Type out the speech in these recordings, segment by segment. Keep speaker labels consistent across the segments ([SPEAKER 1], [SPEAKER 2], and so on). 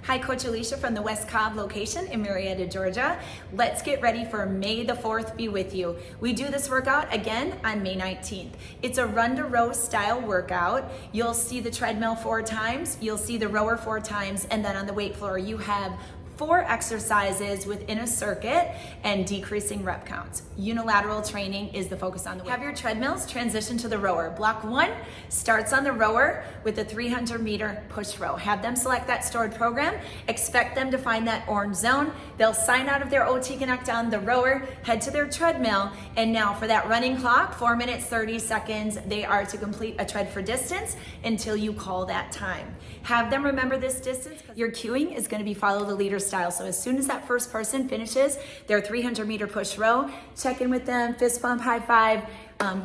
[SPEAKER 1] Hi, Coach Alicia from the West Cobb location in Marietta, Georgia. Let's get ready for May the 4th be with you. We do this workout again on May 19th. It's a run to row style workout. You'll see the treadmill 4 times, you'll see the rower 4 times, and then on the weight floor you have 4 exercises within a circuit and decreasing rep counts. Unilateral training is the focus on the weight. Have your treadmills transition to the rower. Block 1 starts on the rower with a 300-meter push row. Have them select that stored program. Expect them to find that orange zone. They'll sign out of their OT Connect on the rower, head to their treadmill, and now for that running clock, 4 minutes, 30 seconds, they are to complete a tread for distance until you call that time. Have them remember this distance. Your cueing is going to be follow the leader style. So as soon as that first person finishes their 300-meter push row, check in with them, fist bump, high five.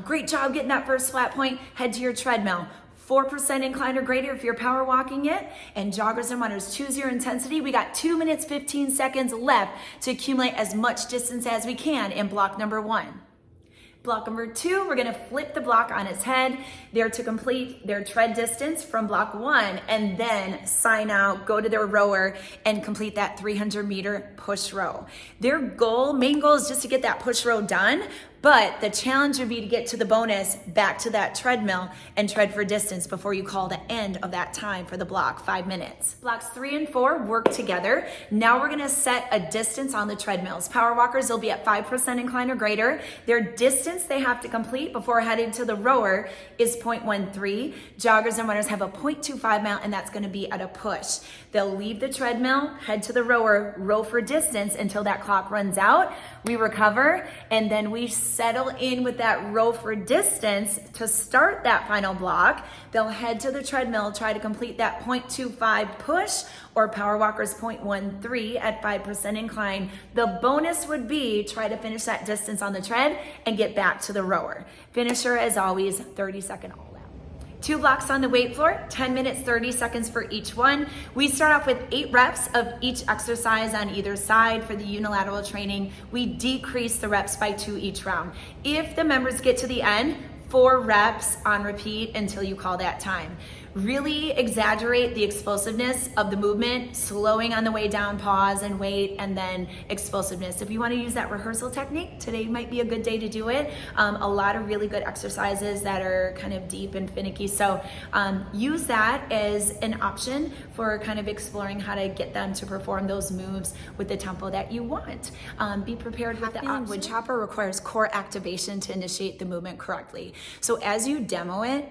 [SPEAKER 1] Great job getting that first flat point. Head to your treadmill. 4% incline or greater if you're power walking it. And joggers and runners, choose your intensity. We got 2 minutes, 15 seconds left to accumulate as much distance as we can in block number 1. Block number 2, we're gonna flip the block on its head. They're to complete their tread distance from block 1 and then sign out, go to their rower and complete that 300-meter push row. Their main goal is just to get that push row done, but the challenge would be to get to the bonus back to that treadmill and tread for distance before you call the end of that time for the block, 5 minutes. Blocks 3 and 4 work together. Now we're gonna set a distance on the treadmills. Power walkers will be at 5% incline or greater. Their distance they have to complete before heading to the rower is 0.13. Joggers and runners have a 0.25 mile, and that's gonna be at a push. They'll leave the treadmill, head to the rower, row for distance until that clock runs out. We recover, and then we settle in with that row for distance to start that final block. They'll head to the treadmill, try to complete that 0.25 push, or power walkers 0.13 at 5% incline. The bonus would be try to finish that distance on the tread and get back to the rower. Finisher, as always, 30-second all out. 2 blocks on the weight floor, 10 minutes, 30 seconds for each one. We start off with 8 reps of each exercise on either side for the unilateral training. We decrease the reps by 2 each round. If the members get to the end, 4 reps on repeat until you call that time. Really exaggerate the explosiveness of the movement, slowing on the way down, pause and wait, and then explosiveness. If you want to use that rehearsal technique, today might be a good day to do it. A lot of really good exercises that are kind of deep and finicky. So use that as an option for kind of exploring how to get them to perform those moves with the tempo that you want. Be prepared with the option. Wood chopper requires core activation to initiate the movement correctly. So as you demo it,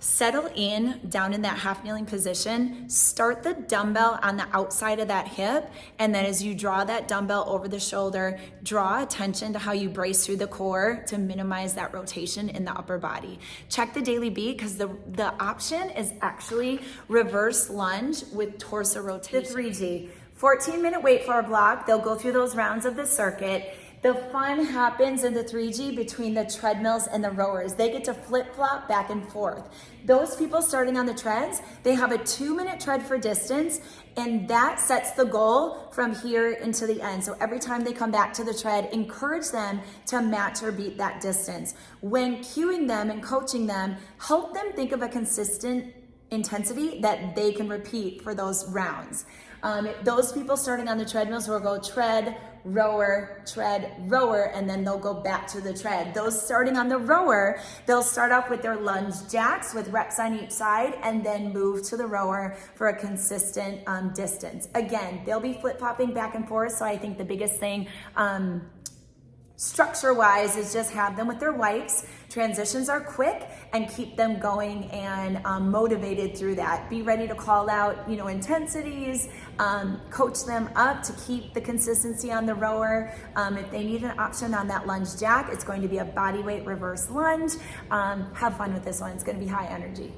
[SPEAKER 1] settle in down in that half kneeling position, start the dumbbell on the outside of that hip, and then as you draw that dumbbell over the shoulder, draw attention to how you brace through the core to minimize that rotation in the upper body. Check the daily beat, because the option is actually reverse lunge with torso rotation. The 3G, 14-minute weight floor block. They'll go through those rounds of the circuit. The fun happens in the 3G between the treadmills and the rowers. They get to flip-flop back and forth. Those people starting on the treads, they have a 2-minute tread for distance, and that sets the goal from here into the end. So every time they come back to the tread, encourage them to match or beat that distance. When cueing them and coaching them, help them think of a consistent intensity that they can repeat for those rounds. Those people starting on the treadmills will go tread, rower, and then they'll go back to the tread. Those starting on the rower, they'll start off with their lunge jacks with reps on each side and then move to the rower for a consistent distance. Again, they'll be flip-flopping back and forth, so I think the biggest thing structure-wise is just have them with their wipes. Transitions are quick, and keep them going and motivated through that. Be ready to call out, intensities, coach them up to keep the consistency on the rower. If they need an option on that lunge jack, it's going to be a body weight reverse lunge. Have fun with this one. It's going to be high energy.